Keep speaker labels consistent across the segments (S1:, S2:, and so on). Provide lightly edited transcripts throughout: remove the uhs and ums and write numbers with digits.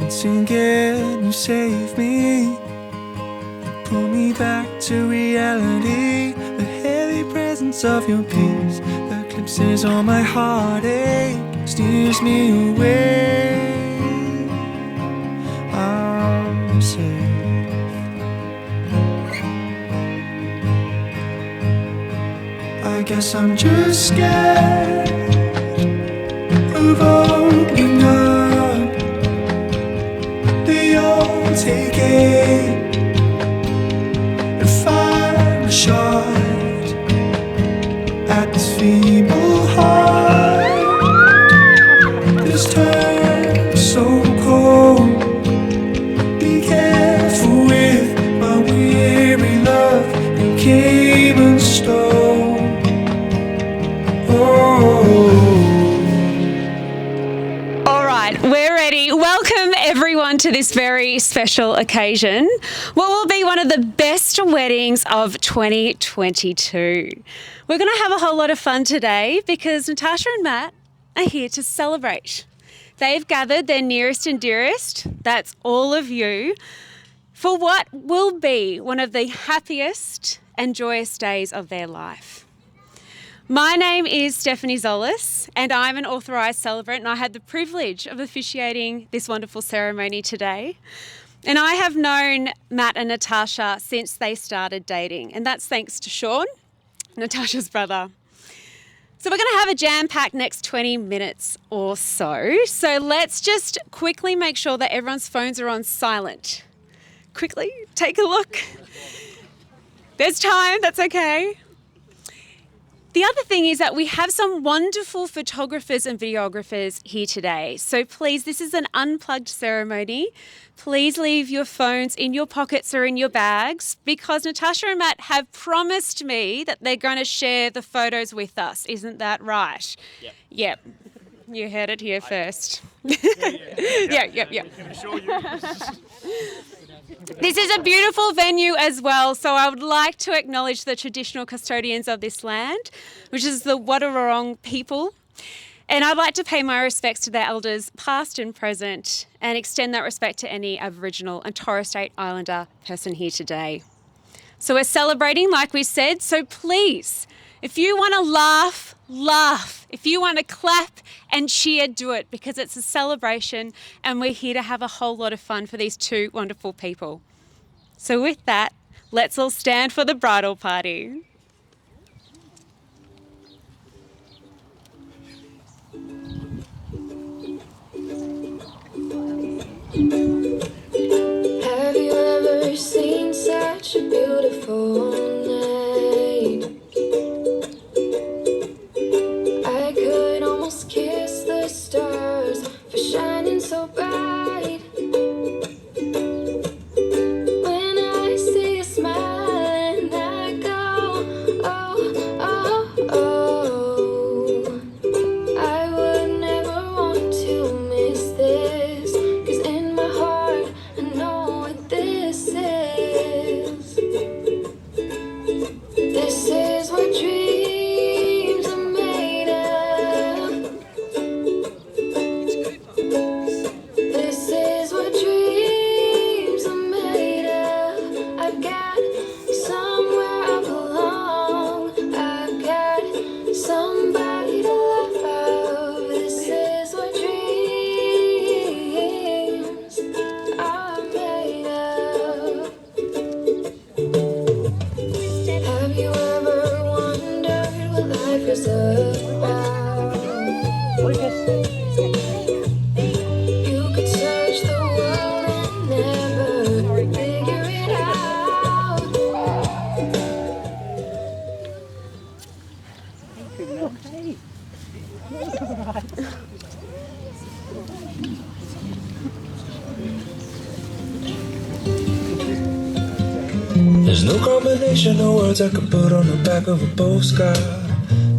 S1: Once again you save me, pull me back to reality. The heavy presence of your peace eclipses all my heartache, steers me away. I'm safe. I guess I'm just scared of opening up the old taking and fire a shot at this feeble heart. This turns so cold. Be careful with my weary love. You came and stole.
S2: All right, we're ready. Welcome everyone to this very special occasion. What will be one of the best weddings of 2022. We're going to have a whole lot of fun today because Natasha and Matt are here to celebrate. They've gathered their nearest and dearest, that's all of you, for what will be one of the happiest and joyous days of their life. My name is Stephanie Zolis and I'm an authorised celebrant, and I had the privilege of officiating this wonderful ceremony today. And I have known Matt and Natasha since they started dating, and that's thanks to Sean, Natasha's brother. So we're going to have a jam-packed next 20 minutes or so. So let's just quickly make sure that everyone's phones are on silent. Quickly, take a look. There's time, that's okay. The other thing is that we have some wonderful photographers and videographers here today. So please, this is an unplugged ceremony. Please leave your phones in your pockets or in your bags, because Natasha and Matt have promised me that they're going to share the photos with us. Isn't that right? Yep. You heard it here first. Yeah. This is a beautiful venue as well, so I would like to acknowledge the traditional custodians of this land, which is the Wadawurrung people. And I'd like to pay my respects to their elders, past and present, and extend that respect to any Aboriginal and Torres Strait Islander person here today. So we're celebrating, like we said, so please, if you want to laugh, laugh. If you want to clap and cheer, do it, because it's a celebration and we're here to have a whole lot of fun for these two wonderful people. So with that, let's all stand for the bridal party.
S3: Have you ever seen such a beautiful night? I could almost kiss the stars for shining so bright. When I see you smiling, I go, oh, oh, oh. I would never want to miss this, 'cause in my heart I know what this is. This is what dreams are made of. This is what dreams are made of. I've got somewhere I belong. I've got somebody to love. This is what dreams are made of. Have you ever wondered what life is about? You could search the world and never figure it out.
S1: There's no combination of words I could put on the back of a postcard.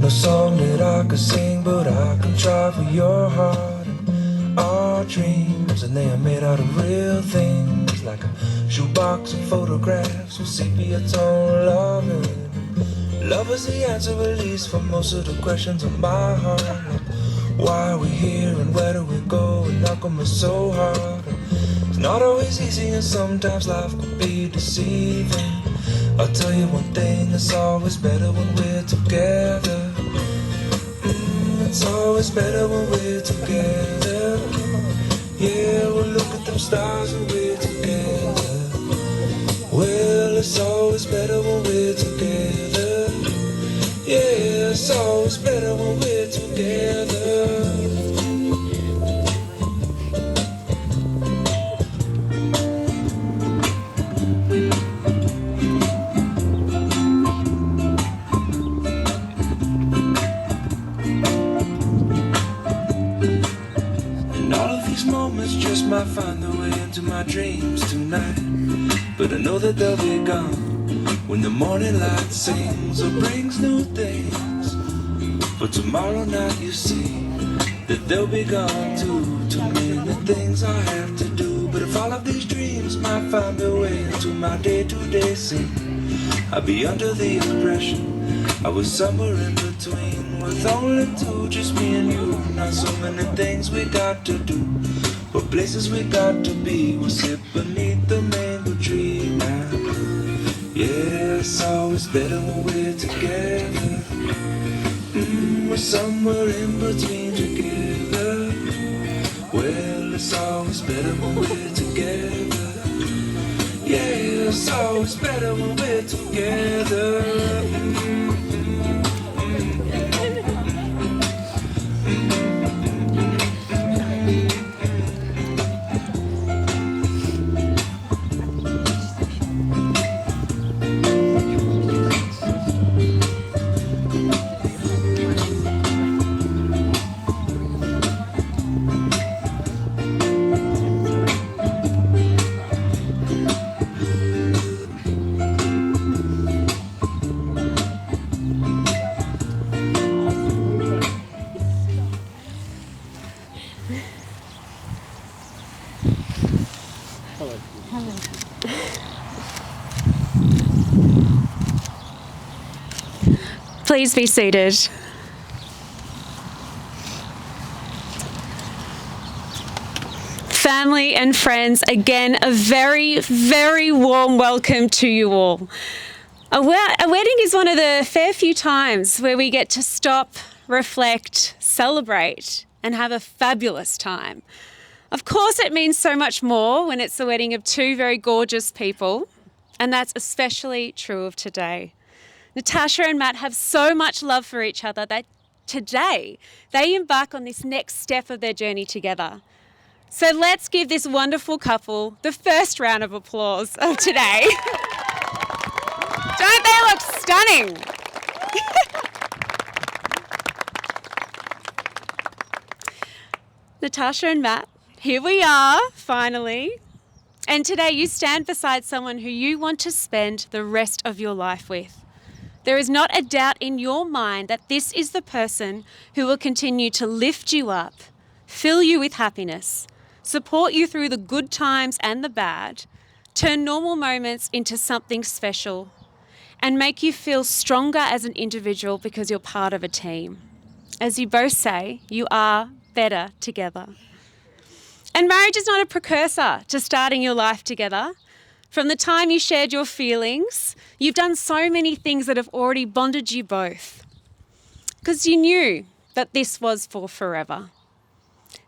S1: No song that I could sing, but I can try for your heart. And our dreams, and they are made out of real things, like a shoebox of photographs with sepia tone loving. Love is the answer, at least, for most of the questions on my heart. Like, why are we here and where do we go? And how come it's so hard? It's not always easy and sometimes life can be deceiving. I'll tell you one thing, it's always better when we're together. It's always better when we're together. Yeah, we'll look at them stars when we're together. Well, it's always better when we're together. Yeah, it's always better when we're together. And all of these moments just might find their way into my dreams tonight. But I know that they'll be gone when the morning light sings or brings new things. But tomorrow night you see that they'll be gone too. Too many things I have to do. But if all of these dreams might find their way into my day-to-day scene, I'd be under the impression I was somewhere in between, with only two, just me and you. Not so many things we got to do, but places we got to be. We'll sit beneath the mango tree now. Yeah, it's always better when we're together. We're somewhere in between together. Well, it's always better when we're together. Yeah, it's always better when we're together.
S2: Please be seated. Family and friends, again, a very, very warm welcome to you all. A wedding is one of the fair few times where we get to stop, reflect, celebrate, and have a fabulous time. Of course, it means so much more when it's the wedding of two very gorgeous people, and that's especially true of today. Natasha and Matt have so much love for each other that today they embark on this next step of their journey together. So let's give this wonderful couple the first round of applause of today. Don't they look stunning? Natasha and Matt, here we are, finally. And today you stand beside someone who you want to spend the rest of your life with. There is not a doubt in your mind that this is the person who will continue to lift you up, fill you with happiness, support you through the good times and the bad, turn normal moments into something special, and make you feel stronger as an individual because you're part of a team. As you both say, you are better together. And marriage is not a precursor to starting your life together. From the time you shared your feelings, you've done so many things that have already bonded you both, because you knew that this was for forever.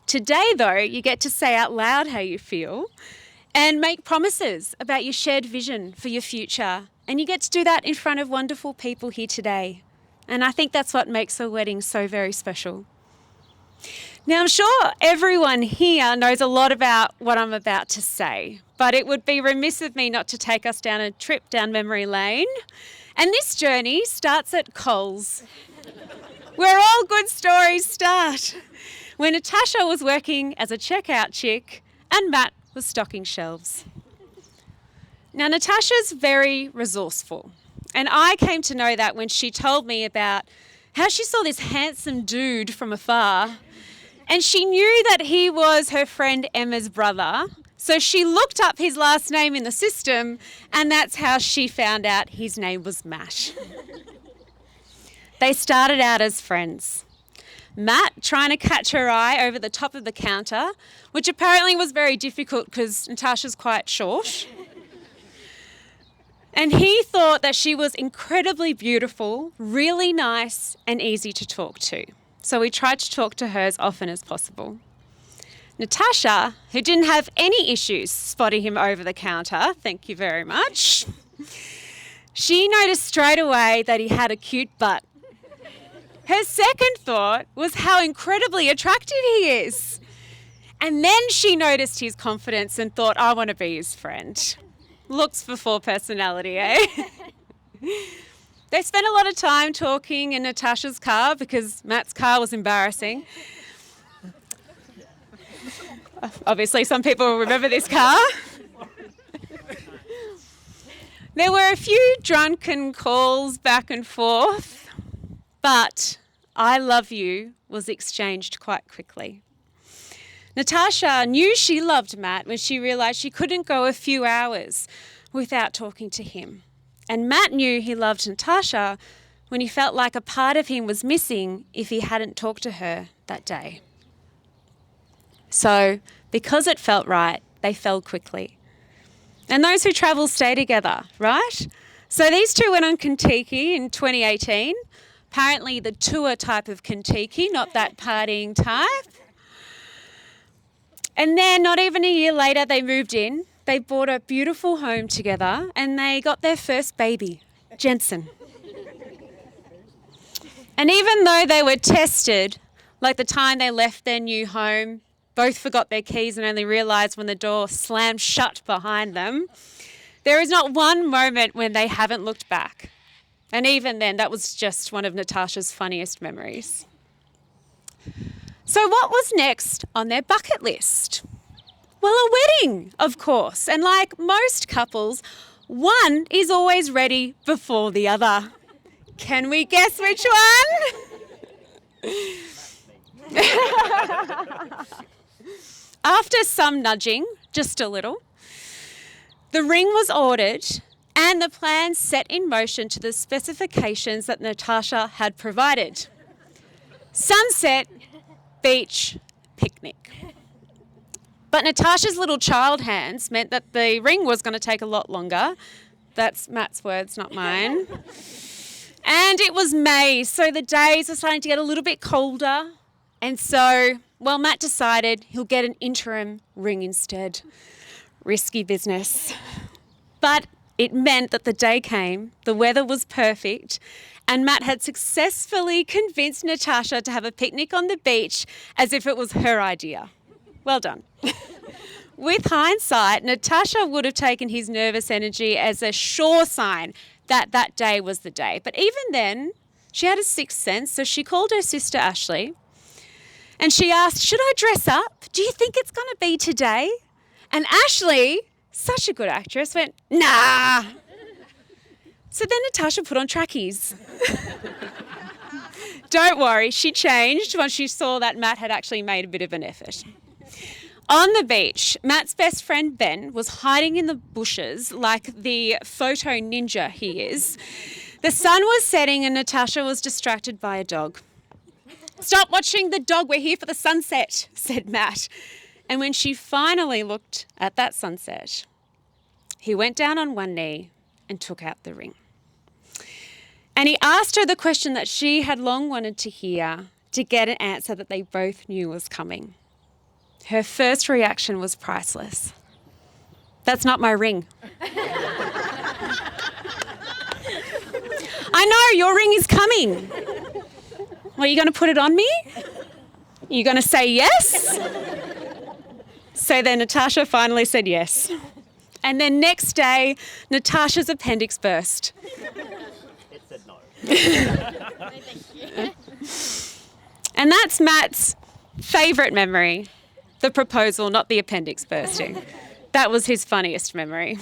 S2: Today, though, you get to say out loud how you feel and make promises about your shared vision for your future. And you get to do that in front of wonderful people here today. And I think that's what makes a wedding so very special. Now, I'm sure everyone here knows a lot about what I'm about to say, but it would be remiss of me not to take us down a trip down memory lane. And this journey starts at Coles, where all good stories start, when Natasha was working as a checkout chick and Matt was stocking shelves. Now, Natasha's very resourceful, and I came to know that when she told me about how she saw this handsome dude from afar, and she knew that he was her friend Emma's brother. So she looked up his last name in the system, and that's how she found out his name was Matt. They started out as friends. Matt trying to catch her eye over the top of the counter, which apparently was very difficult because Natasha's quite short. And he thought that she was incredibly beautiful, really nice and easy to talk to. So he tried to talk to her as often as possible. Natasha, who didn't have any issues spotting him over the counter, thank you very much, she noticed straight away that he had a cute butt. Her second thought was how incredibly attractive he is. And then she noticed his confidence and thought, I want to be his friend. Looks before personality, eh? They spent a lot of time talking in Natasha's car because Matt's car was embarrassing. Obviously, some people will remember this car. There were a few drunken calls back and forth, but I love you was exchanged quite quickly. Natasha knew she loved Matt when she realised she couldn't go a few hours without talking to him. And Matt knew he loved Natasha when he felt like a part of him was missing if he hadn't talked to her that day. So, because it felt right, they fell quickly. And those who travel stay together, right? So these two went on Kentucky in 2018. Apparently the tour type of Kentucky, not that partying type. And then not even a year later, they moved in. They bought a beautiful home together and they got their first baby, Jensen. And even though they were tested, like the time they left their new home, both forgot their keys and only realised when the door slammed shut behind them, there is not one moment when they haven't looked back. And even then, that was just one of Natasha's funniest memories. So what was next on their bucket list? Well, a wedding, of course. And like most couples, one is always ready before the other. Can we guess which one? After some nudging, just a little, the ring was ordered and the plans set in motion to the specifications that Natasha had provided. Sunset, beach, picnic. But Natasha's little child hands meant that the ring was going to take a lot longer. That's Matt's words, not mine. And it was May, so the days were starting to get a little bit colder. And so, well, Matt decided he'll get an interim ring instead. Risky business. But it meant that the day came, the weather was perfect, and Matt had successfully convinced Natasha to have a picnic on the beach as if it was her idea. Well done. With hindsight, Natasha would have taken his nervous energy as a sure sign that that day was the day. But even then, she had a sixth sense, so she called her sister Ashley and she asked, should I dress up? Do you think it's going to be today? And Ashley, such a good actress, went, nah. So then Natasha put on trackies. Don't worry, she changed once she saw that Matt had actually made a bit of an effort. On the beach, Matt's best friend Ben was hiding in the bushes like the photo ninja he is. The sun was setting and Natasha was distracted by a dog. Stop watching the dog, we're here for the sunset, said Matt. And when she finally looked at that sunset, he went down on one knee and took out the ring. And he asked her the question that she had long wanted to hear to get an answer that they both knew was coming. Her first reaction was priceless. That's not my ring. I know, your ring is coming. Well, are you going to put it on me? Are you going to say yes? So then Natasha finally said yes. And then next day, Natasha's appendix burst.
S4: It said no.
S3: No, thank you.
S2: And that's Matt's favourite memory, the proposal, not the appendix bursting. That was his funniest memory.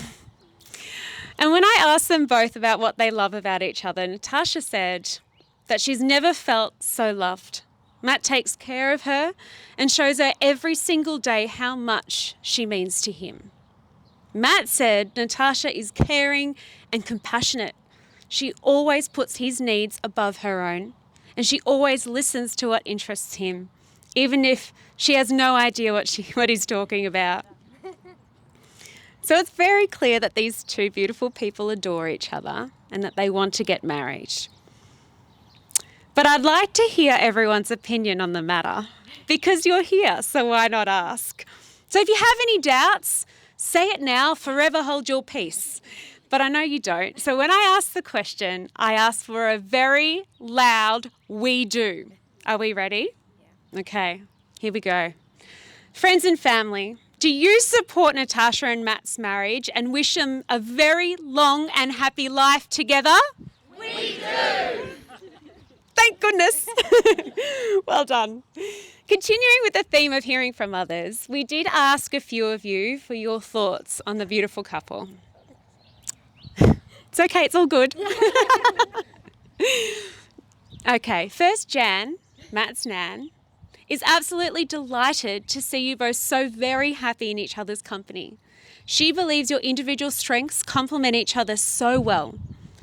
S2: And when I asked them both about what they love about each other, Natasha said that she's never felt so loved. Matt takes care of her and shows her every single day how much she means to him. Matt said Natasha is caring and compassionate. She always puts his needs above her own, and she always listens to what interests him, even if she has no idea what he's talking about. So it's very clear that these two beautiful people adore each other and that they want to get married. But I'd like to hear everyone's opinion on the matter because you're here, so why not ask? So if you have any doubts, say it now, forever hold your peace. But I know you don't. So when I ask the question, I ask for a very loud "we do." Are we ready? Yeah. Okay, here we go. Friends and family, do you support Natasha and Matt's marriage and wish them a very long and happy life together?
S3: We do!
S2: Thank goodness. Well done. Continuing with the theme of hearing from others, we did ask a few of you for your thoughts on the beautiful couple. It's okay, it's all good. Okay, first Jan, Matt's nan, is absolutely delighted to see you both so very happy in each other's company. She believes your individual strengths complement each other so well.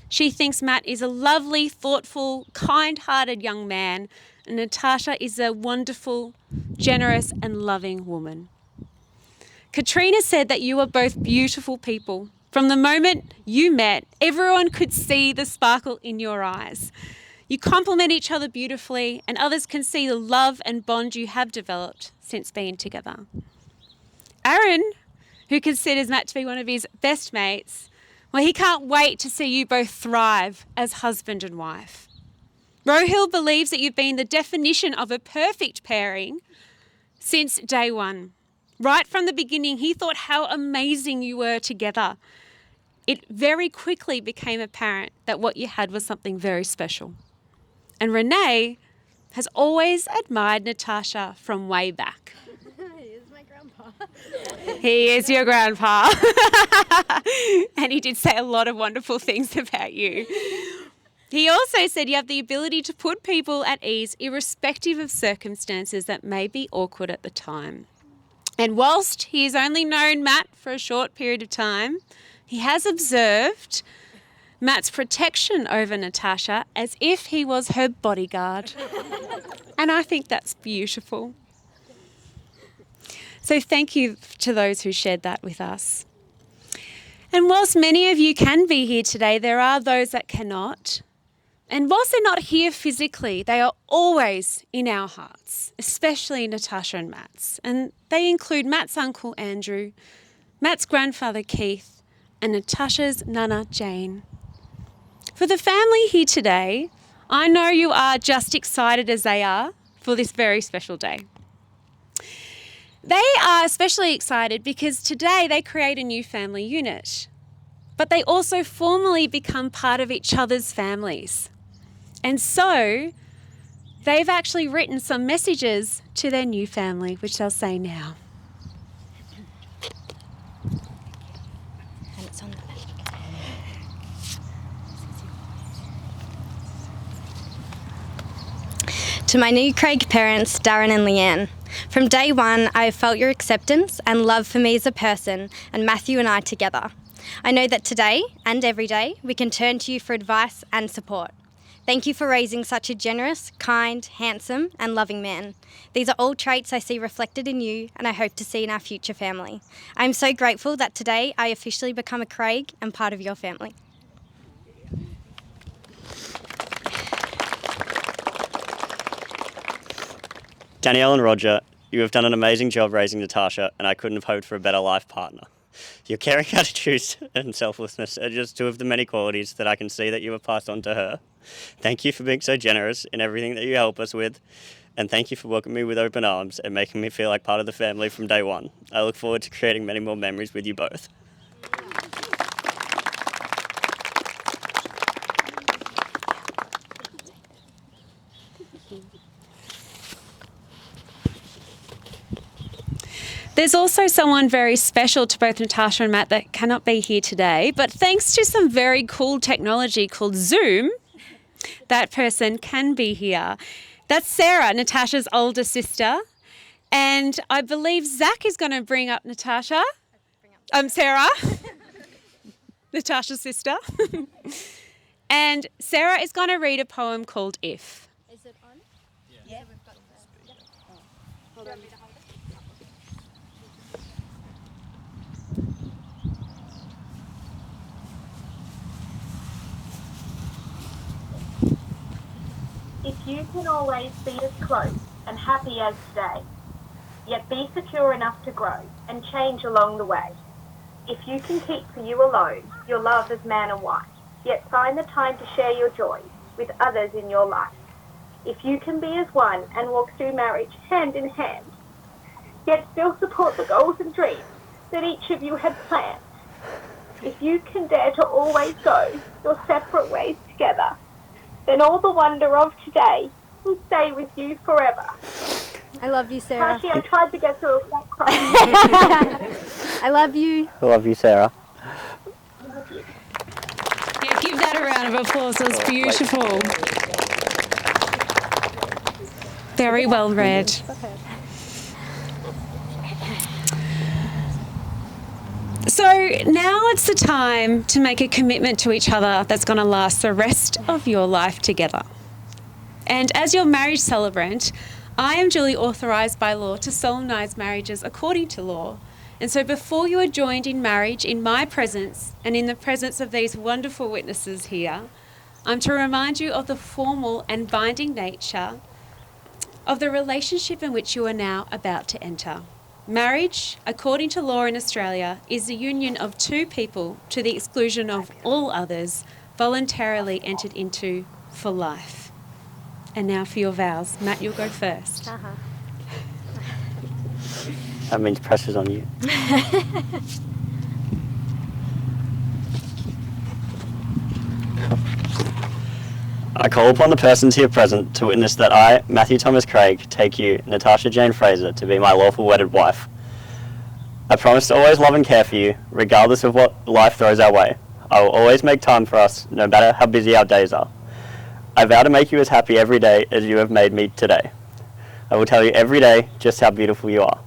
S2: She thinks Matt is a lovely, thoughtful, kind-hearted young man, and Natasha is a wonderful, generous and loving woman. Katrina said that you are both beautiful people. From the moment you met, everyone could see the sparkle in your eyes. You complement each other beautifully, and others can see the love and bond you have developed since being together. Aaron, who considers Matt to be one of his best mates, well, he can't wait to see you both thrive as husband and wife. Rohil believes that you've been the definition of a perfect pairing since day one. Right from the beginning, he thought how amazing you were together. It very quickly became apparent that what you had was something very special. And Renee has always admired Natasha from way back.
S5: He is my grandpa.
S2: He is your grandpa. And he did say a lot of wonderful things about you. He also said you have the ability to put people at ease irrespective of circumstances that may be awkward at the time. And whilst he has only known Matt for a short period of time, he has observed Matt's protection over Natasha as if he was her bodyguard. And I think that's beautiful. So thank you to those who shared that with us. And whilst many of you can be here today, there are those that cannot. And whilst they're not here physically, they are always in our hearts, especially Natasha and Matt's. And they include Matt's uncle Andrew, Matt's grandfather Keith, and Natasha's nana Jane. For the family here today, I know you are just excited as they are for this very special day. They are especially excited because today they create a new family unit, but they also formally become part of each other's families. And so they've actually written some messages to their new family, which they'll say now.
S5: And it's on the back. To my new Craig parents, Darren and Leanne, from day one, I have felt your acceptance and love for me as a person and Matthew and I together. I know that today and every day we can turn to you for advice and support. Thank you for raising such a generous, kind, handsome and loving man. These are all traits I see reflected in you and I hope to see in our future family. I am so grateful that today I officially become a Craig and part of your family.
S4: Danielle and Roger, you have done an amazing job raising Natasha, and I couldn't have hoped for a better life partner. Your caring attitudes and selflessness are just two of the many qualities that I can see that you have passed on to her. Thank you for being so generous in everything that you help us with, and thank you for welcoming me with open arms and making me feel like part of the family from day one. I look forward to creating many more memories with you both.
S2: There's also someone very special to both Natasha and Matt that cannot be here today, but thanks to some very cool technology called Zoom, that person can be here. That's Sarah, Natasha's older sister, and I believe Zach is going to bring up Natasha. Sarah, Natasha's sister. And Sarah is going to read a poem called If.
S5: Is it
S6: If you can always be as close and happy as today, yet be secure enough to grow and change along the way. If you can keep for you alone your love as man and wife, yet find the time to share your joy with others in your life. If you can be as one and walk through marriage hand in hand, yet still support the goals and dreams that each of you had planned. If you can dare to always go your separate ways together, then all the wonder of today will stay with you forever.
S5: I love you, Sarah.
S6: Tashi, I tried to get through without crying.
S5: I love you.
S4: I love you, Sarah.
S2: Yeah, give that a round of applause. It was beautiful. Very well read. So now it's the time to make a commitment to each other that's going to last the rest of your life together. And as your marriage celebrant, I am duly authorised by law to solemnise marriages according to law. And so before you are joined in marriage in my presence and in the presence of these wonderful witnesses here, I'm to remind you of the formal and binding nature of the relationship in which you are now about to enter. Marriage, according to law in Australia, is the union of two people to the exclusion of all others, voluntarily entered into for life. And now for your vows. Matt, you'll go first.
S4: That means pressure's on you. I call upon the persons here present to witness that I, Matthew Thomas Craig, take you, Natasha Jane Fraser, to be my lawful wedded wife. I promise to always love and care for you, regardless of what life throws our way. I will always make time for us, no matter how busy our days are. I vow to make you as happy every day as you have made me today. I will tell you every day just how beautiful you are.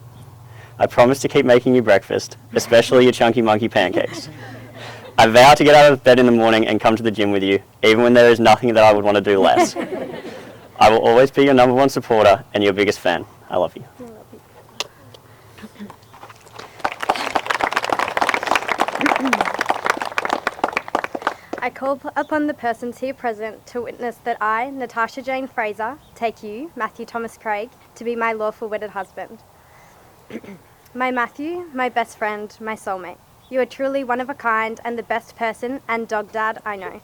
S4: I promise to keep making you breakfast, especially your chunky monkey pancakes. I vow to get out of bed in the morning and come to the gym with you, even when there is nothing that I would want to do less. I will always be your number one supporter and your biggest fan. I love you.
S5: I call upon the persons here present to witness that I, Natasha Jane Fraser, take you, Matthew Thomas Craig, to be my lawful wedded husband. My Matthew, my best friend, my soulmate. You are truly one of a kind and the best person and dog dad I know.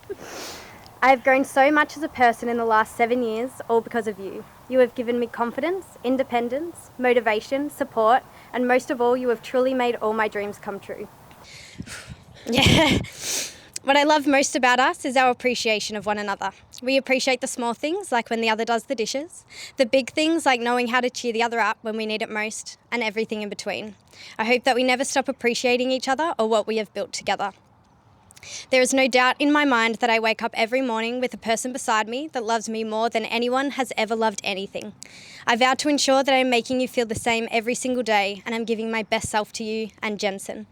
S5: I have grown so much as a person in the last 7 years, all because of you. You have given me confidence, independence, motivation, support, and most of all, you have truly made all my dreams come true. Yeah. What I love most about us is our appreciation of one another. We appreciate the small things, like when the other does the dishes, the big things, like knowing how to cheer the other up when we need it most, and everything in between. I hope that we never stop appreciating each other or what we have built together. There is no doubt in my mind that I wake up every morning with a person beside me that loves me more than anyone has ever loved anything. I vow to ensure that I am making you feel the same every single day, and I'm giving my best self to you and Jensen.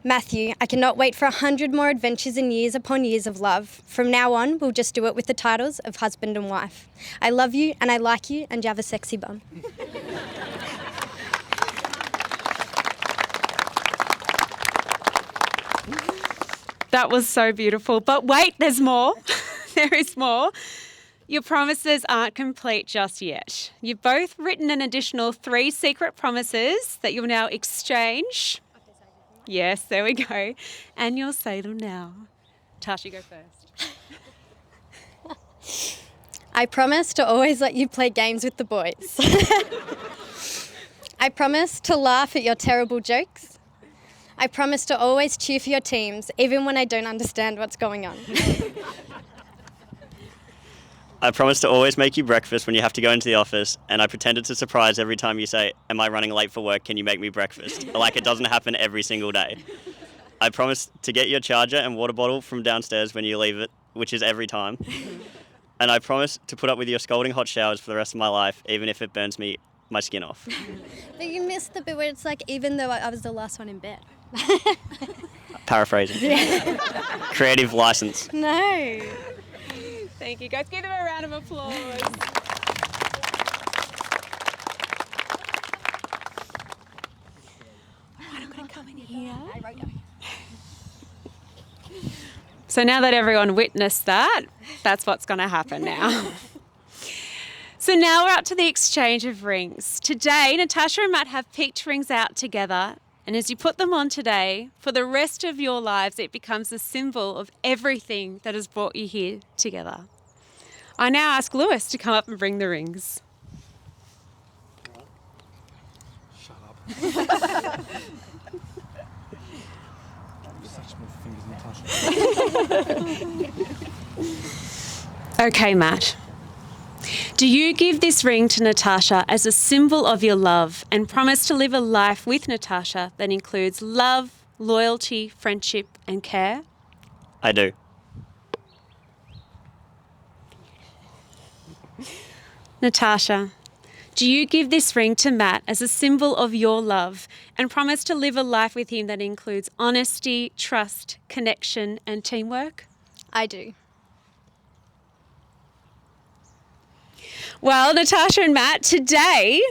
S5: Matthew, I cannot wait for 100 more adventures and years upon years of love. From now on, we'll just do it with the titles of husband and wife. I love you and I like you and you have a sexy bum.
S2: That was so beautiful. But wait, there's more. There is more. Your promises aren't complete just yet. You've both written an additional 3 secret promises that you'll now exchange. Yes, there we go. And you'll say them now. Tash, you go first.
S5: I promise to always let you play games with the boys. I promise to laugh at your terrible jokes. I promise to always cheer for your teams, even when I don't understand what's going on.
S4: I promise to always make you breakfast when you have to go into the office, and I pretended to surprise every time you say, "Am I running late for work? Can you make me breakfast?" Like it doesn't happen every single day. I promise to get your charger and water bottle from downstairs when you leave it, which is every time. And I promise to put up with your scolding hot showers for the rest of my life, even if it burns my skin off.
S5: But you missed the bit where it's like, even though I was the last one in bed.
S4: Paraphrasing. Creative license.
S5: No.
S2: Thank you, guys. Give them a round of applause. here. So now that everyone witnessed that, that's what's going to happen now. So now we're up to the exchange of rings. Today, Natasha and Matt have picked rings out together, and as you put them on today, for the rest of your lives, it becomes a symbol of everything that has brought you here together. I now ask Lewis to come up and bring the rings.
S7: Shut up. Such small fingers, Natasha.
S2: Okay, Matt. Do you give this ring to Natasha as a symbol of your love and promise to live a life with Natasha that includes love, loyalty, friendship and care?
S4: I do.
S2: Natasha, do you give this ring to Matt as a symbol of your love and promise to live a life with him that includes honesty, trust, connection and teamwork?
S5: I do.
S2: Well, Natasha and Matt, today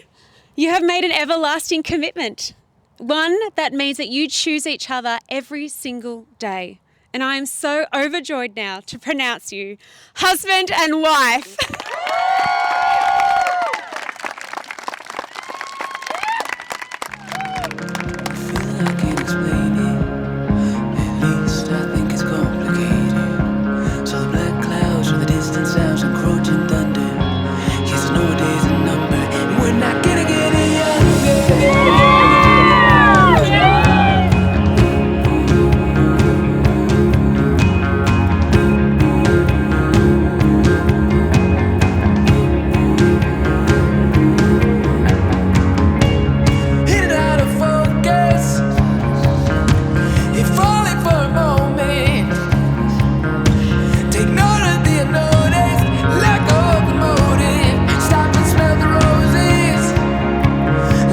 S2: you have made an everlasting commitment. One that means that you choose each other every single day. And I am so overjoyed now to pronounce you husband and wife.
S1: I can't explain it. At least I think it's complicated. So the black clouds or the distant sounds of encroaching thunder. Yes, no day's a number, and we're not gonna get any younger. Hit it out of focus. You're falling for a moment. Take note of the unnoticed. Let go of the motive. Stop and smell the roses.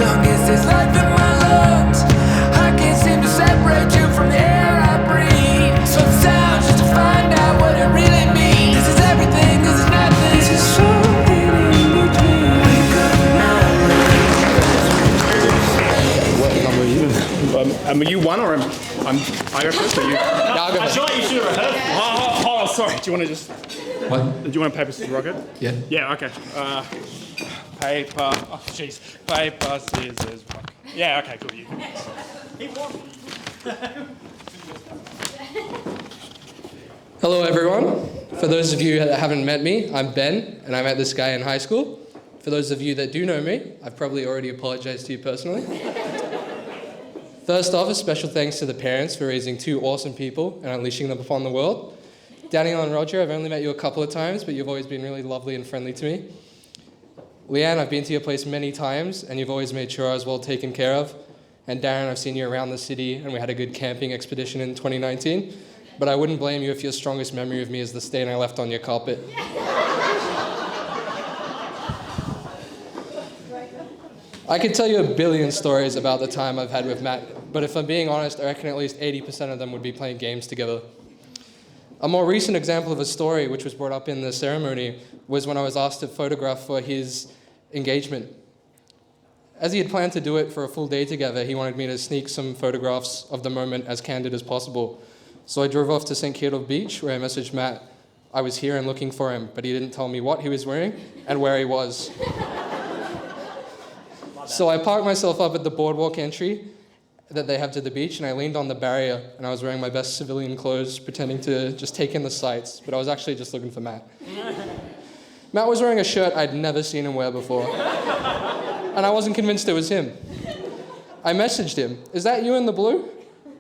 S1: Long as there's life in my lungs, I can't seem to separate you from the air I breathe. So it sounds just to find out what it really means. This is everything, this is nothing. This is something in between. Wake up now.
S7: What number are you in? Am you one or I go first or you? I'll go
S8: I
S7: first.
S8: feel like you should have rehearsed.
S7: Oh, sorry. Do you want to just...
S9: What?
S7: Do you want paper, scissors, rocket?
S9: Yeah.
S7: Yeah, okay. Paper... Oh, jeez. Paper, scissors, rocket. Yeah, okay, cool. You.
S9: Hello, everyone. For those of you that haven't met me, I'm Ben, and I met this guy in high school. For those of you that do know me, I've probably already apologized to you personally. First off, a special thanks to the parents for raising two awesome people and unleashing them upon the world. Daniel and Roger, I've only met you a couple of times, but you've always been really lovely and friendly to me. Leanne, I've been to your place many times, and you've always made sure I was well taken care of. And Darren, I've seen you around the city, and we had a good camping expedition in 2019. But I wouldn't blame you if your strongest memory of me is the stain I left on your carpet. I could tell you a billion stories about the time I've had with Matt, but if I'm being honest, I reckon at least 80% of them would be playing games together. A more recent example of a story which was brought up in the ceremony was when I was asked to photograph for his engagement. As he had planned to do it for a full day together, he wanted me to sneak some photographs of the moment as candid as possible. So I drove off to St. Kittle Beach, where I messaged Matt. I was here and looking for him, but he didn't tell me what he was wearing and where he was. So I parked myself up at the boardwalk entry that they have to the beach, and I leaned on the barrier, and I was wearing my best civilian clothes, pretending to just take in the sights, but I was actually just looking for Matt. Matt was wearing a shirt I'd never seen him wear before, and I wasn't convinced it was him. I messaged him, "Is that you in the blue?"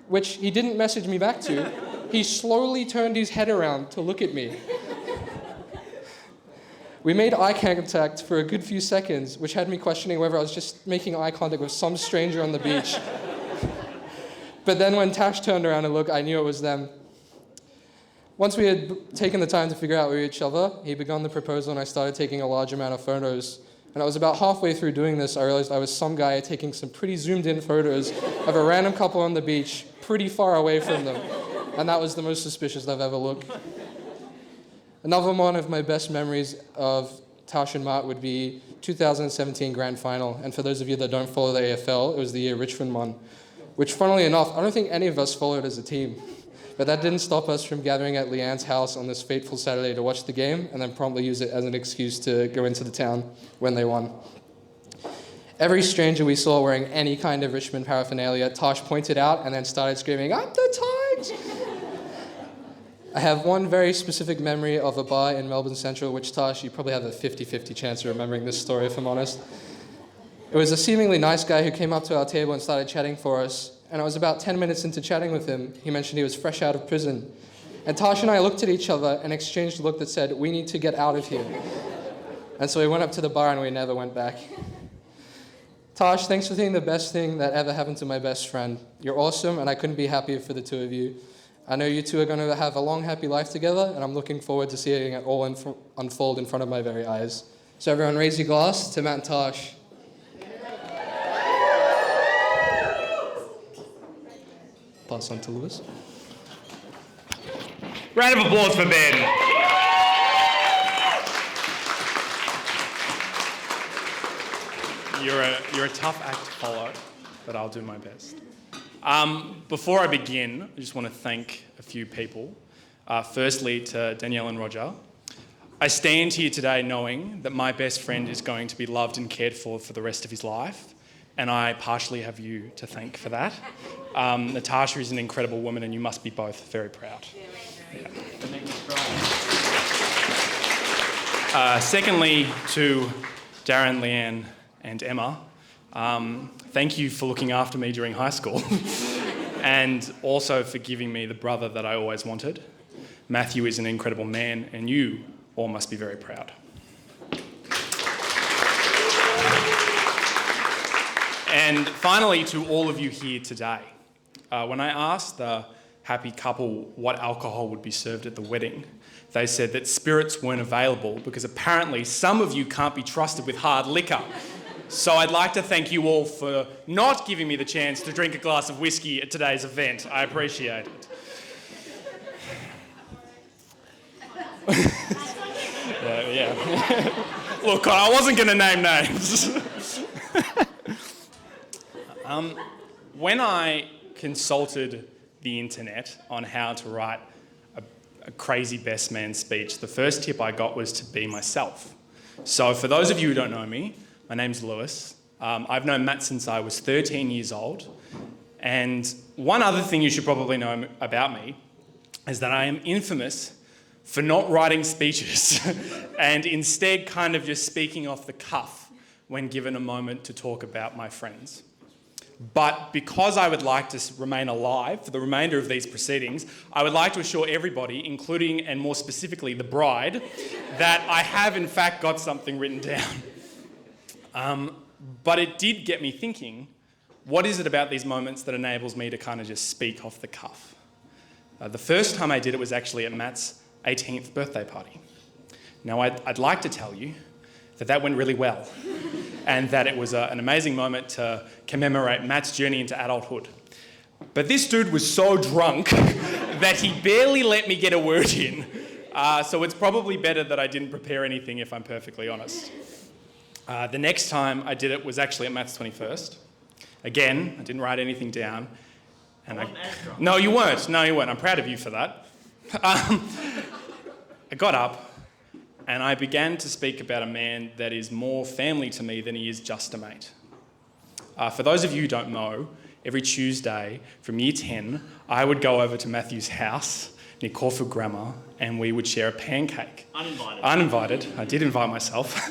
S9: Which he didn't message me back to. He slowly turned his head around to look at me. We made eye contact for a good few seconds, which had me questioning whether I was just making eye contact with some stranger on the beach. But then when Tash turned around to look, I knew it was them. Once we had taken the time to figure out we were each other, he began the proposal and I started taking a large amount of photos. And I was about halfway through doing this, I realized I was some guy taking some pretty zoomed in photos of a random couple on the beach, pretty far away from them. And that was the most suspicious I've ever looked. Another one of my best memories of Tash and Matt would be 2017 Grand Final. And for those of you that don't follow the AFL, it was the year Richmond won. which funnily enough, I don't think any of us followed as a team. But that didn't stop us from gathering at Leanne's house on this fateful Saturday to watch the game and then promptly use it as an excuse to go into the town when they won. Every stranger we saw wearing any kind of Richmond paraphernalia, Tash pointed out and then started screaming, "Up the Tigers!" I have one very specific memory of a bar in Melbourne Central, which, Tash, you probably have a 50-50 chance of remembering this story, if I'm honest. It was a seemingly nice guy who came up to our table and started chatting for us, and it was about 10 minutes into chatting with him, he mentioned he was fresh out of prison. And Tash and I looked at each other and exchanged a look that said, "We need to get out of here." And so we went up to the bar and we never went back. Tash, thanks for being the best thing that ever happened to my best friend. You're awesome, and I couldn't be happier for the two of you. I know you two are going to have a long, happy life together, and I'm looking forward to seeing it all unfold in front of my very eyes. So everyone raise your glass to Matt and Tash. Pass on to Lewis.
S7: Round of applause for Ben. You're a tough act to follow, but I'll do my best. Before I begin, I just want to thank a few people. Firstly, to Danielle and Roger. I stand here today knowing that my best friend is going to be loved and cared for the rest of his life, and I partially have you to thank for that. Natasha is an incredible woman, and you must be both very proud. Yeah. Secondly, to Darren, Leanne, and Emma, thank you for looking after me during high school and also for giving me the brother that I always wanted. Matthew is an incredible man, and you all must be very proud. And finally, to all of you here today, when I asked the happy couple what alcohol would be served at the wedding, they said that spirits weren't available because apparently some of you can't be trusted with hard liquor. So I'd like to thank you all for not giving me the chance to drink a glass of whiskey at today's event. I appreciate it. Yeah. Look, I wasn't going to name names. When I consulted the internet on how to write a crazy best man speech, the first tip I got was to be myself. So for those of you who don't know me, my name's Lewis. I've known Matt since I was 13 years old. And one other thing you should probably know about me is that I am infamous for not writing speeches and instead kind of just speaking off the cuff when given a moment to talk about my friends. But because I would like to remain alive for the remainder of these proceedings, I would like to assure everybody, including and more specifically the bride, that I have in fact got something written down. But it did get me thinking, what is it about these moments that enables me to kind of just speak off the cuff? The first time I did it was actually at Matt's 18th birthday party. Now, I'd like to tell you that that went really well and that it was an amazing moment to commemorate Matt's journey into adulthood. But this dude was so drunk that he barely let me get a word in. So it's probably better that I didn't prepare anything, if I'm perfectly honest. The next time I did it was actually at Matt's 21st. Again, I didn't write anything down. No, you weren't. I'm proud of you for that. I got up and I began to speak about a man that is more family to me than he is just a mate. For those of you who don't know, every Tuesday from year 10, I would go over to Matthew's house near Caulfield Grammar and we would share a pancake. Uninvited. I did invite myself.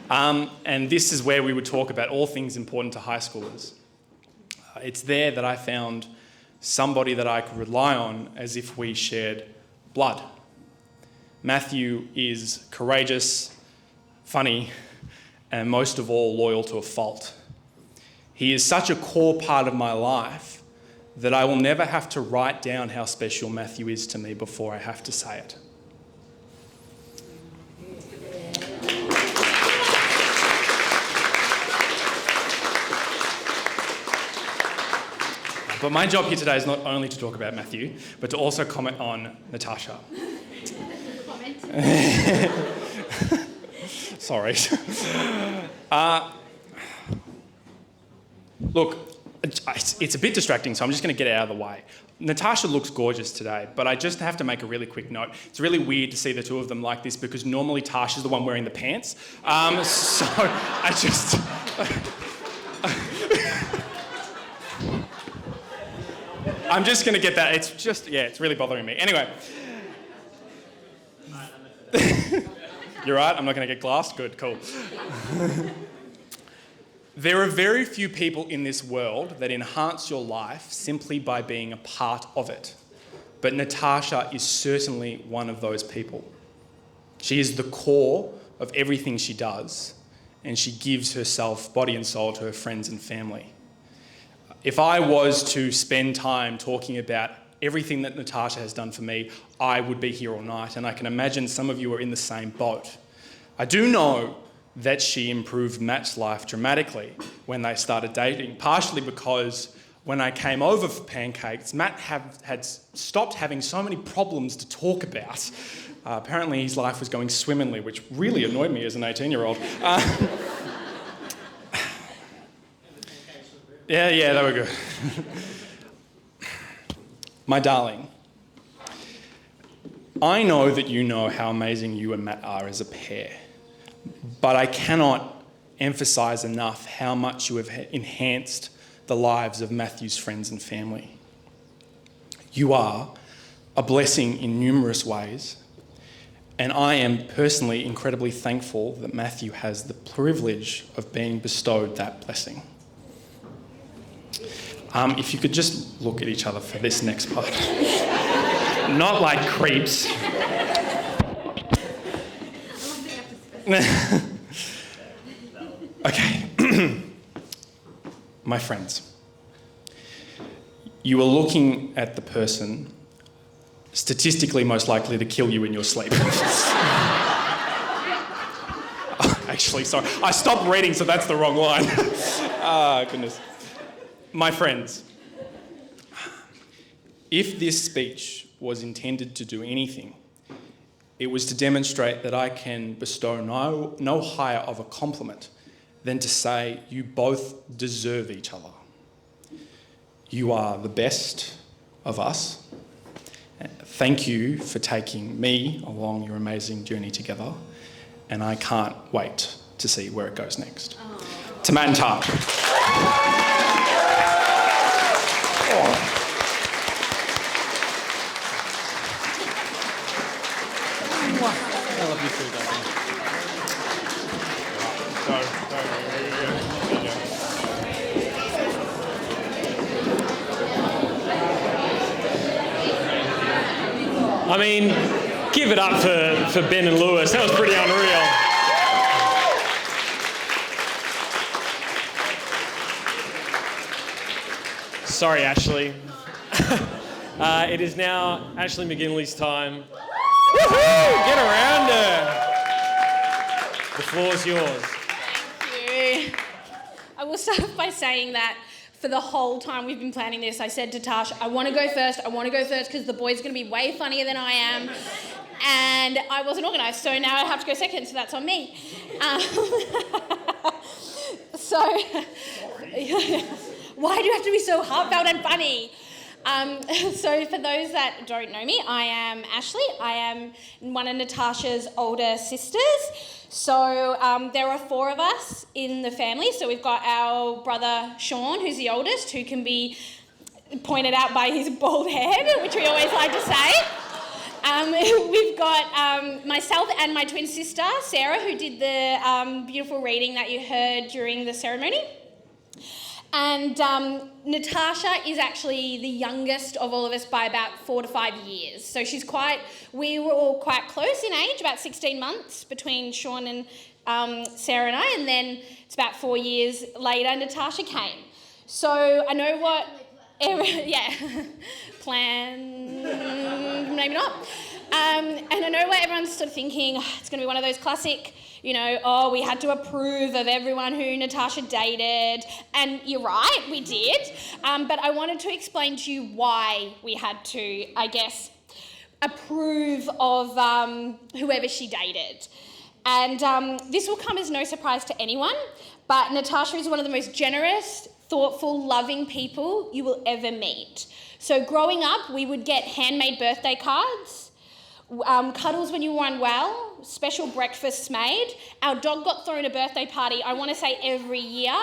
S7: And this is where we would talk about all things important to high schoolers. It's there that I found somebody that I could rely on as if we shared blood. Matthew is courageous, funny, and most of all, loyal to a fault. He is such a core part of my life that I will never have to write down how special Matthew is to me before I have to say it. But my job here today is not only to talk about Matthew, but to also comment on Natasha. Sorry. Look, it's a bit distracting, so I'm just going to get it out of the way. Natasha looks gorgeous today, but I just have to make a really quick note. It's really weird to see the two of them like this because normally Tash is the one wearing the pants. So I just... I'm just going to get that. It's just, yeah, it's really bothering me. Anyway. You're right, I'm not going to get glassed? Good, cool. There are very few people in this world that enhance your life simply by being a part of it. But Natasha is certainly one of those people. She is the core of everything she does, and she gives herself body and soul to her friends and family. If I was to spend time talking about everything that Natasha has done for me, I would be here all night, and I can imagine some of you are in the same boat. I do know that she improved Matt's life dramatically when they started dating, partially because when I came over for pancakes, Matt had stopped having so many problems to talk about. Apparently his life was going swimmingly, which really annoyed me as an 18-year-old. Yeah, they were good. My darling, I know that you know how amazing you and Matt are as a pair, but I cannot emphasise enough how much you have enhanced the lives of Matthew's friends and family. You are a blessing in numerous ways, and I am personally incredibly thankful that Matthew has the privilege of being bestowed that blessing. If you could just look at each other for this next part. Not like creeps. Okay. My friends, you are looking at the person statistically most likely to kill you in your sleep. Actually, sorry. I stopped reading, so that's the wrong line. Goodness. My friends, if this speech was intended to do anything, it was to demonstrate that I can bestow no higher of a compliment than to say you both deserve each other. You are the best of us. Thank you for taking me along your amazing journey together, and I can't wait to see where it goes next. Aww. To Matt and Tash.
S8: I love you too, darling. I mean, give it up for Ben and Lewis. That was pretty unreal. Sorry, Ashley. It is now Ashley McGinley's time. Woohoo! Get around her. The floor's yours.
S10: Thank you. I will start off by saying that for the whole time we've been planning this, I said to Tash, I want to go first because the boy's going to be way funnier than I am. And I wasn't organised, so now I have to go second, so that's on me. Why do you have to be so heartfelt and funny? So for those that don't know me, I am Ashley. I am one of Natasha's older sisters. So there are four of us in the family. So we've got our brother Sean, who's the oldest, who can be pointed out by his bald head, which we always like to say. We've got myself and my twin sister, Sarah, who did the beautiful reading that you heard during the ceremony. And Natasha is actually the youngest of all of us by about 4 to 5 years. So we were all quite close in age, about 16 months between Sean and Sarah and I, and then it's about 4 years later, Natasha came. So I know what, plan, maybe not. And I know what everyone's sort of thinking, it's going to be one of those classic, we had to approve of everyone who Natasha dated. And you're right, we did. But I wanted to explain to you why we had to, I guess, approve of whoever she dated. And this will come as no surprise to anyone, but Natasha is one of the most generous, thoughtful, loving people you will ever meet. So growing up, we would get handmade birthday cards, cuddles when you were unwell, special breakfasts made. Our dog got thrown a birthday party, I want to say every year.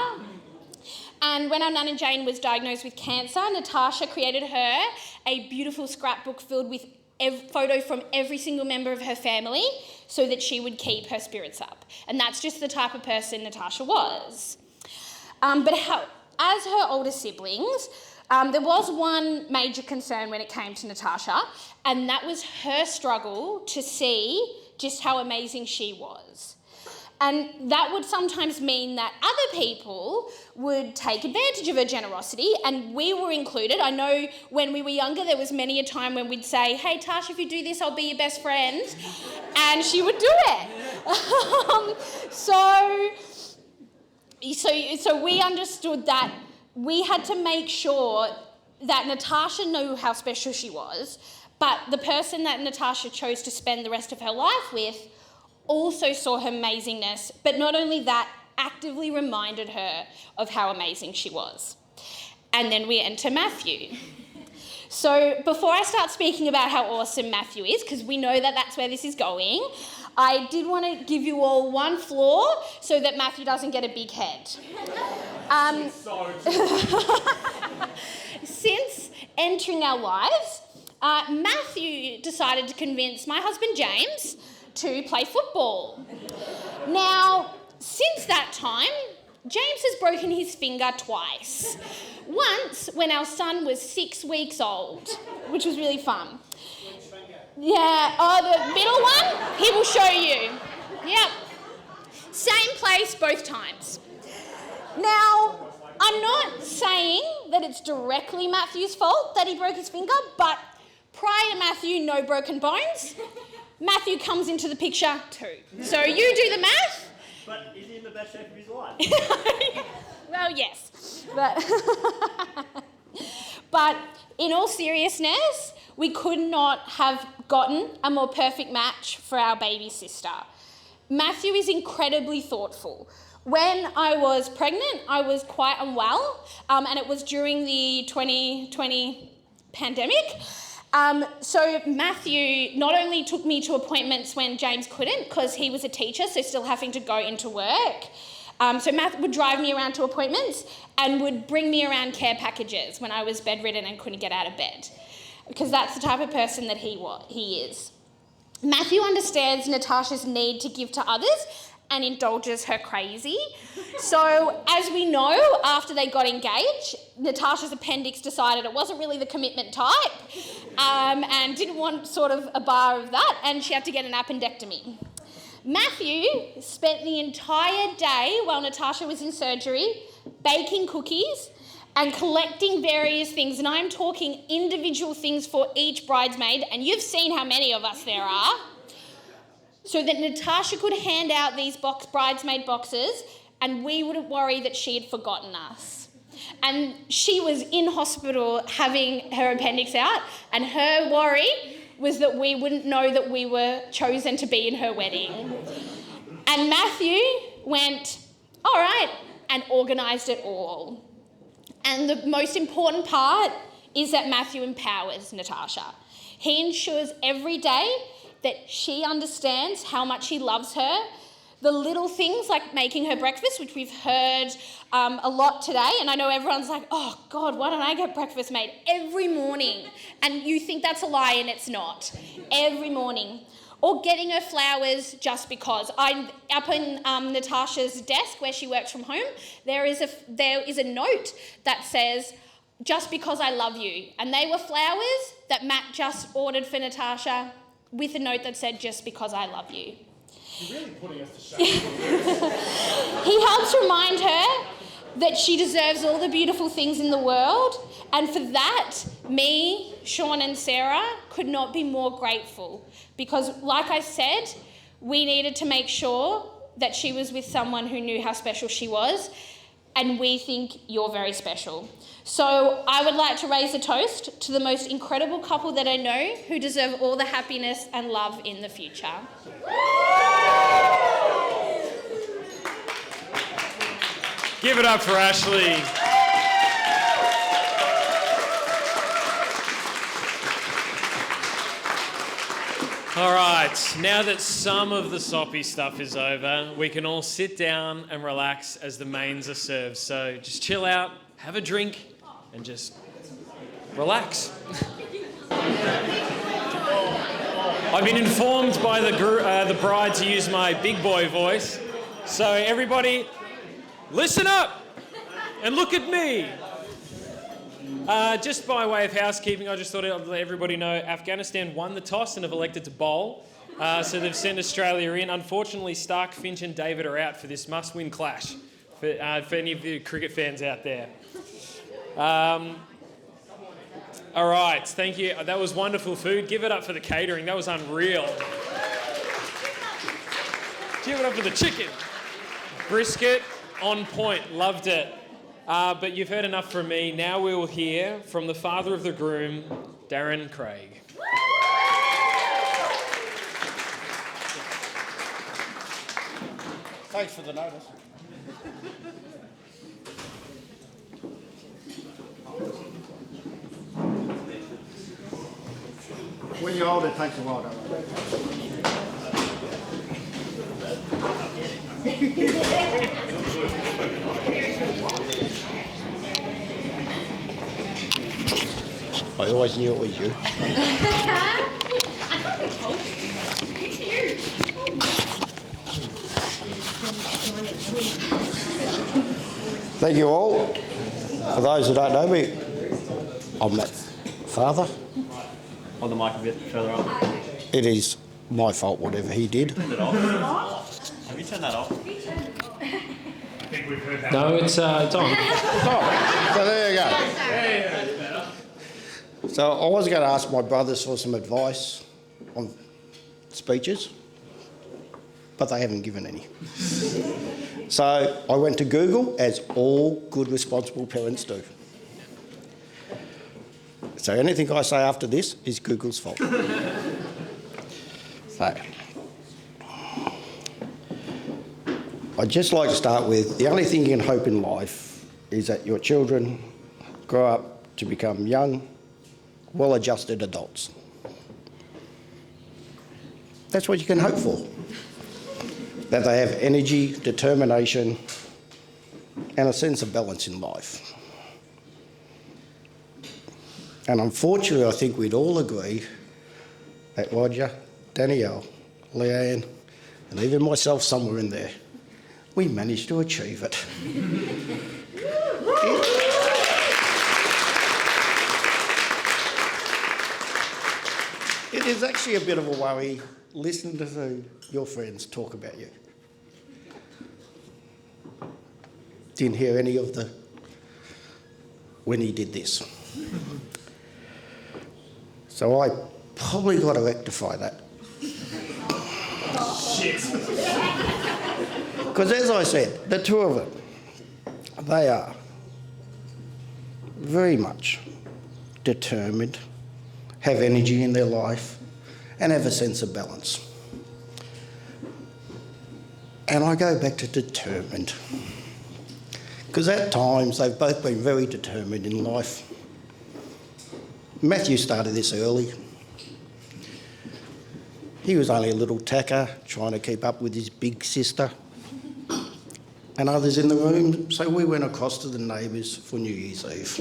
S10: And when our Nana Jane was diagnosed with cancer, Natasha created her a beautiful scrapbook filled with photos from every single member of her family so that she would keep her spirits up. And that's just the type of person Natasha was. As her older siblings, there was one major concern when it came to Natasha, and that was her struggle to see just how amazing she was. And that would sometimes mean that other people would take advantage of her generosity, and we were included. I know when we were younger, there was many a time when we'd say, hey, Tash, if you do this, I'll be your best friend. And she would do it. So we understood that we had to make sure that Natasha knew how special she was, but the person that Natasha chose to spend the rest of her life with also saw her amazingness, but not only that, actively reminded her of how amazing she was. And then we enter Matthew. So before I start speaking about how awesome Matthew is, because we know that that's where this is going, I did want to give you all one flaw so that Matthew doesn't get a big head. Since entering our lives, Matthew decided to convince my husband James to play football. Now, since that time, James has broken his finger twice. Once when our son was 6 weeks old, which was really fun. Yeah, the middle one, he will show you. Yep. Same place both times. Now, I'm not saying that it's directly Matthew's fault that he broke his finger, but prior to Matthew, no broken bones. Matthew comes into the picture too. So you do the math.
S4: But is he in the best shape of his life?
S10: Well, yes. But in all seriousness, we could not have gotten a more perfect match for our baby sister. Matthew is incredibly thoughtful. When I was pregnant, I was quite unwell, and it was during the 2020 pandemic. So Matthew not only took me to appointments when James couldn't, because he was a teacher, so still having to go into work. So Matt would drive me around to appointments and would bring me around care packages when I was bedridden and couldn't get out of bed, because that's the type of person that he is. Matthew understands Natasha's need to give to others and indulges her crazy. So as we know, after they got engaged, Natasha's appendix decided it wasn't really the commitment type, and didn't want sort of a bar of that, and she had to get an appendectomy. Matthew spent the entire day while Natasha was in surgery baking cookies and collecting various things, and I'm talking individual things for each bridesmaid, and you've seen how many of us there are, so that Natasha could hand out these bridesmaid boxes and we wouldn't worry that she had forgotten us. And she was in hospital having her appendix out, and her worry was that we wouldn't know that we were chosen to be in her wedding. And Matthew went, all right, and organised it all. And the most important part is that Matthew empowers Natasha. He ensures every day that she understands how much he loves her. The little things like making her breakfast, which we've heard a lot today, and I know everyone's like, oh God, why don't I get breakfast made every morning? And you think that's a lie, and it's not. Every morning. Or getting her flowers just because. Up in Natasha's desk where she works from home, there is a note that says, just because I love you. And they were flowers that Matt just ordered for Natasha with a note that said, just because I love you.
S7: You're really putting us to shame.
S10: He helps remind her that she deserves all the beautiful things in the world, and for that, me, Sean and Sarah could not be more grateful, because like I said, we needed to make sure that she was with someone who knew how special she was, and we think you're very special. So I would like to raise a toast to the most incredible couple that I know, who deserve all the happiness and love in the future.
S8: Give it up for Ashley. right, now that some of the soppy stuff is over, we can all sit down and relax as the mains are served. So just chill out, have a drink, and just relax. I've been informed by the bride to use my big boy voice. So everybody, listen up and look at me. Just by way of housekeeping, I just thought I'd let everybody know Afghanistan won the toss and have elected to bowl. So they've sent Australia in. Unfortunately, Stark, Finch and David are out for this must-win clash for any of you cricket fans out there. All right, thank you. That was wonderful food. Give it up for the catering. That was unreal. Give it up for the chicken. Brisket, on point. Loved it. But you've heard enough from me. Now we will hear from the father of the groom, Darren Craig.
S11: Thanks for the notice. When you're old, it takes a while, don't it? I always knew it was you. Thank you all. For those who don't know me, I'm Matt's father.
S4: On the mic a bit further up.
S11: It is my fault, whatever he did.
S4: Turn it off. Have you turned that off?
S8: No, it's on.
S11: So there you go. So I was going to ask my brothers for some advice on speeches, but they haven't given any. So I went to Google, as all good responsible parents do. So anything I say after this is Google's fault. So I'd just like to start with, the only thing you can hope in life is that your children grow up to become young, well-adjusted adults. That's what you can hope for. That they have energy, determination, and a sense of balance in life. And unfortunately, I think we'd all agree that Roger, Danielle, Leanne, and even myself somewhere in there, we managed to achieve it. It is actually a bit of a worry listening to your friends talk about you. Didn't hear any of the when he did this. So I probably got to rectify that.
S8: Shit.
S11: Because as I said, the two of them, they are very much determined, have energy in their life, and have a sense of balance. And I go back to determined. Because at times they've both been very determined in life. Matthew started this early. He was only a little tacker trying to keep up with his big sister and others in the room, so we went across to the neighbours for New Year's Eve.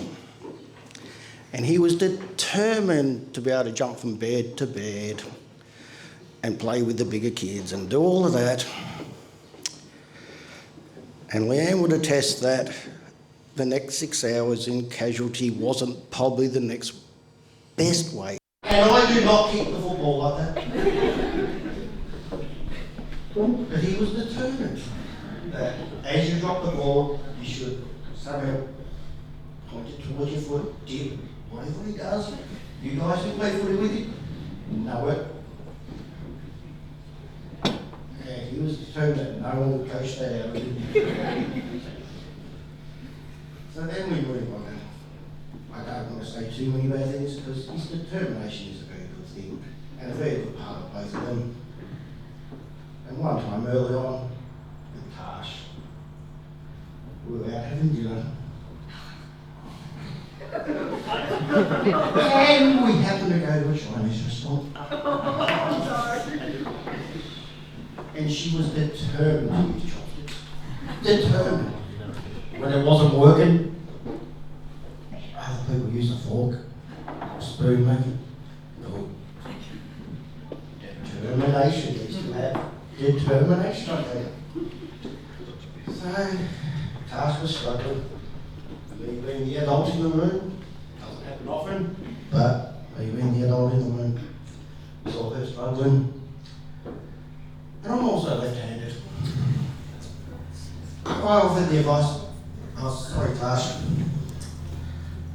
S11: And he was determined to be able to jump from bed to bed and play with the bigger kids and do all of that. And Leanne would attest that the next 6 hours in casualty wasn't probably the next best way. And I do not kick the football like that. But he was determined that as you drop the ball, you should somehow point it towards your foot, dip, whatever he does. You guys who play footy with him know it. And he was determined that no one would coach that out of him. So then we move on. I don't want to say too many bad things because his determination is a very good thing and a very good part of both of them. And one time early on with Tash, we were out having dinner. And we happened to go to a Chinese restaurant. and she was determined to use chopsticks. Determined. When it wasn't working, other people use a fork, spoon maybe. No. Determination. They still have determination, I tell you. So, Tash was struggling. Me being the adult in the room, doesn't happen often, but me being the adult in the room, saw her struggling. And I'm also left-handed. I offered the advice, sorry Tash,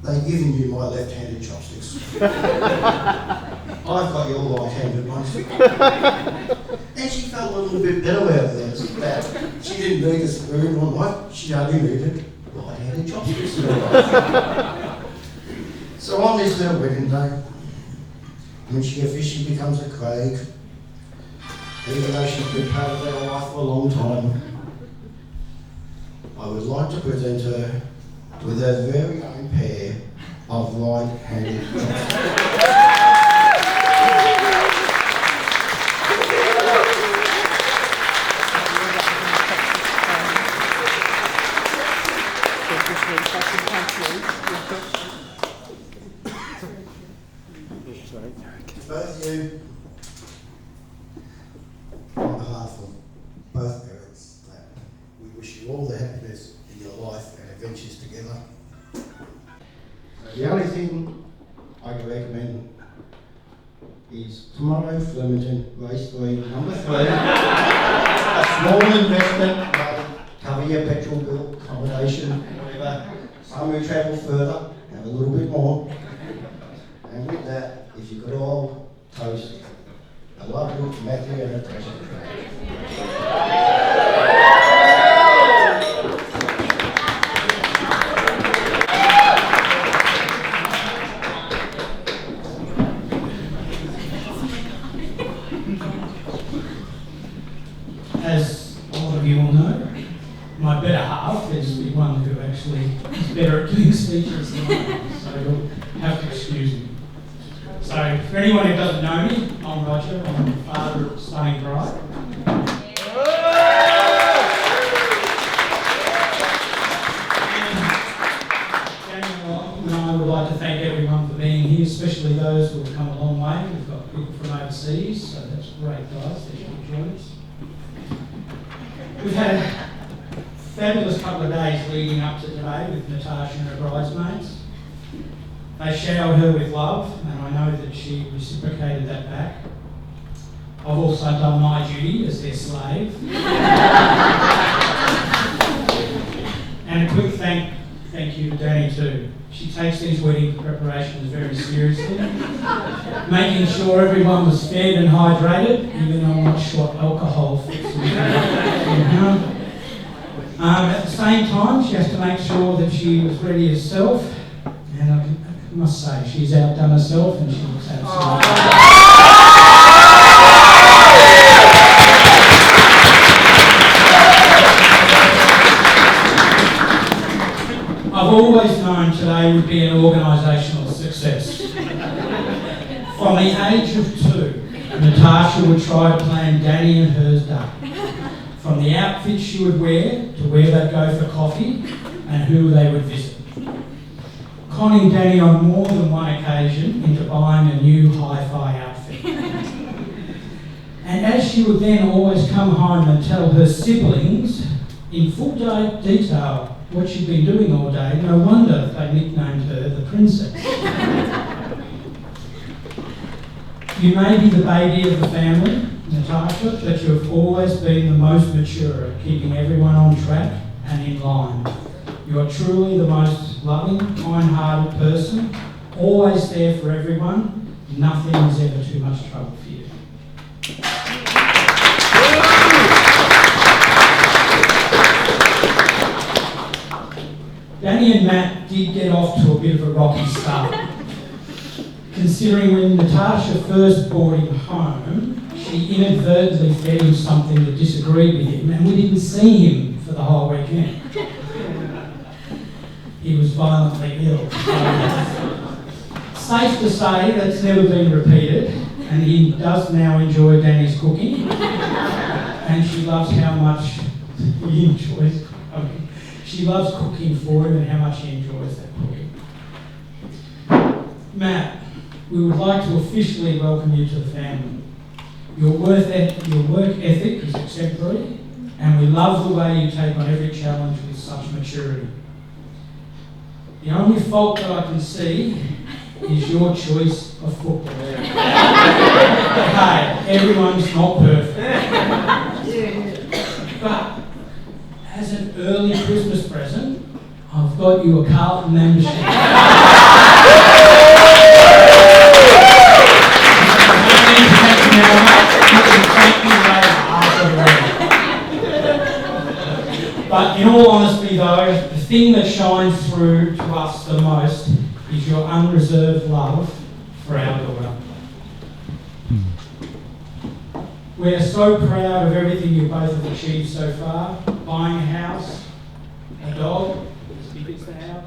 S11: they've given you my left-handed chopsticks. I've got your right-handed ones. And she felt a little bit better about that. She didn't need a spoon or knife, she only needed right-handed chopsticks. So on this their wedding day, when she officially becomes a Craig, even though she's been part of our life for a long time, I would like to present her with her very own pair of right-handed chopsticks. Both of you, on behalf of both parents, we wish you all the happiness in your life and adventures together. The only thing I can recommend is tomorrow, Flemington, race 3, number 3. A small investment, cover your petrol bill, accommodation, whatever. Some who travel further, have a little bit more. And with that, if you could all toast a lovely Matthew and a Tash.
S12: As a lot of you all know, my better half is the one who actually is better at doing speeches than I am, so you'll have to excuse me. So, for anyone who doesn't know me, I'm Roger, I'm the father of Stunning Bride. And I would like to thank everyone for being here, especially those who have come a long way. We've got people from overseas, so that's great, guys, that you can join us. We've had a fabulous couple of days leading up to today with Natasha and her bridesmaids. They showered her with love, and I know that she reciprocated that back. I've also done my duty as their slave. And a quick thank you to Danny too. She takes these wedding preparations very seriously, making sure everyone was fed and hydrated, even though I'm not sure alcohol fits in. At the same time, she has to make sure that she was ready herself, and I must say, she's outdone herself and she looks absolutely I've always known today would be an organisational success. From the age of 2, Natasha would try to plan Danny and hers day. From the outfit she would wear to where they'd go for coffee and who they would visit. Conning Danny on more than one occasion into buying a new hi-fi outfit. And as she would then always come home and tell her siblings in full detail what she'd been doing all day, no wonder they nicknamed her the Princess. You may be the baby of the family, Natasha, but you have always been the most mature at keeping everyone on track and in line. You are truly the most loving, kind-hearted person, always there for everyone. Nothing is ever too much trouble for you. Danny and Matt did get off to a bit of a rocky start. Considering when Natasha first brought him home, she inadvertently fed him something that disagreed with him, and we didn't see him for the whole weekend. He was violently ill. Safe to say that's never been repeated, and he does now enjoy Danny's cooking. and she loves how much he enjoys cooking. She loves cooking for him and how much he enjoys that cooking. Matt, we would like to officially welcome you to the family. Your work ethic is exemplary, and we love the way you take on every challenge with such maturity. The only fault that I can see is your choice of football. Hey, everyone's not perfect. But as an early Christmas present, I've got you a Carlton membership. But in all honesty though, the thing that shines through to us the most is your unreserved love for our daughter. We are so proud of everything you both have achieved so far. Buying a house, a dog, as big as the house.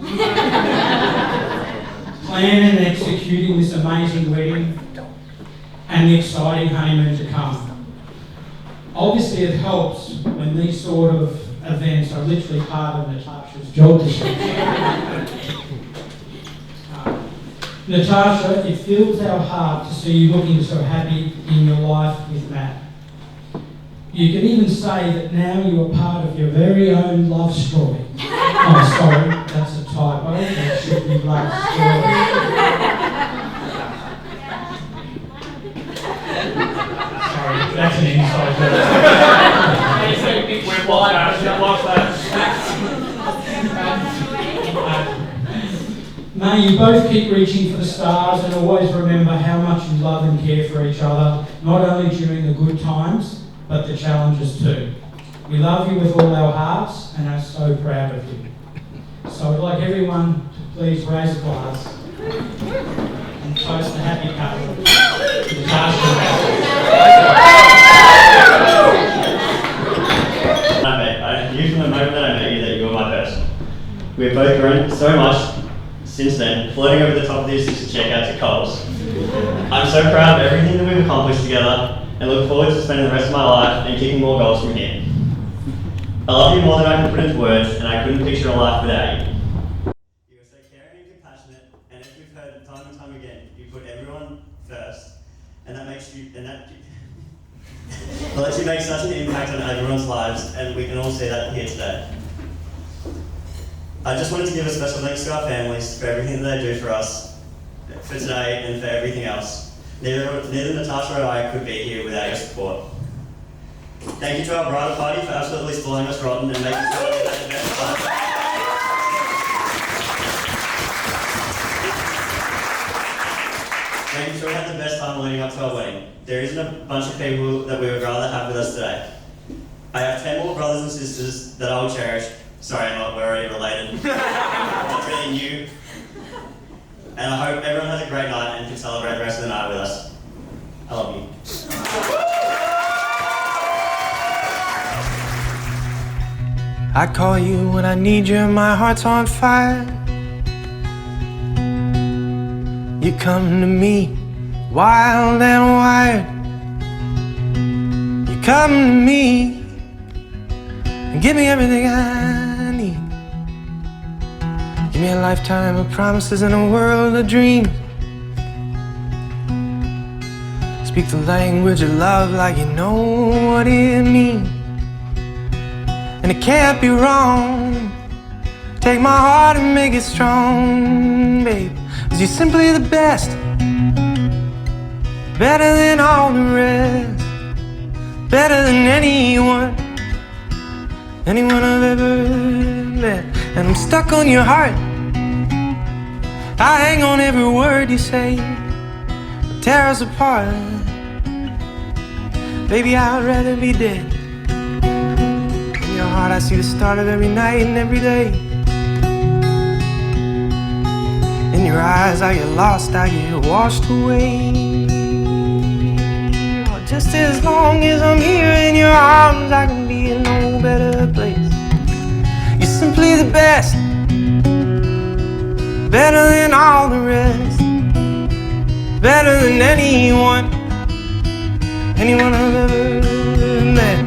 S12: Planning and executing this amazing wedding and the exciting honeymoon to come. Obviously it helps when these sort of events are literally part of Natasha's job description. Natasha, it fills our heart to see you looking so happy in your life with Matt. You can even say that now you are part of your very own love story. Oh, sorry, that's a typo. That should be love story. Sorry, that's an inside joke. May you both keep reaching for the stars and always remember how much you love and care for each other, not only during the good times, but the challenges too. We love you with all our hearts and are so proud of you. So I'd like everyone to please raise a glass and toast the happy couple.
S4: I knew from the moment that I met you that you were my person. We've both grown so much since then, floating over the top of the assistant checkout to Coles. I'm so proud of everything that we've accomplished together and look forward to spending the rest of my life and kicking more goals from here. I love you more than I can put into words, and I couldn't picture a life without you. You are so caring and compassionate, and as we've heard time and time again, you put everyone first, and that makes you, lets you make such an impact on everyone's lives, and we can all see that here today. I just wanted to give a special thanks to our families for everything that they do for us, for today and for everything else. Neither Natasha or I could be here without your support. Thank you to our bridal party for absolutely spoiling us rotten and making sure we had the best time. Making sure we had the best time leading up to our wedding. There isn't a bunch of people that we would rather have with us today. I have 10 more brothers and sisters that I will cherish. Sorry, we're already related. Not really new. And I hope everyone has a great night and can celebrate the rest of the night with us. I love you.
S1: I call you when I need you, my heart's on fire. You come to me, wild and wired. You come to me and give me everything I need. Give me a lifetime of promises and a world of dreams. Speak the language of love like you know what it means. And it can't be wrong. Take my heart and make it strong, babe. 'Cause you're simply the best, better than all the rest, better than anyone I've ever met. And I'm stuck on your heart. I hang on every word you say. Tear us apart. Baby, I'd rather be dead. In your heart I see the start of every night and every day. In your eyes I get lost, I get washed away. Oh, just as long as I'm here in your arms, I can be in no better place. You're simply the best, better than all the rest, better than anyone I've ever met.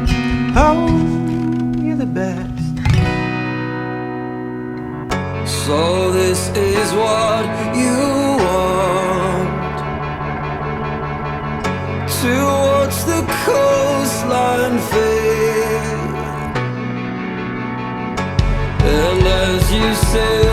S1: all this is what you want, to watch the coastline fade. And as you say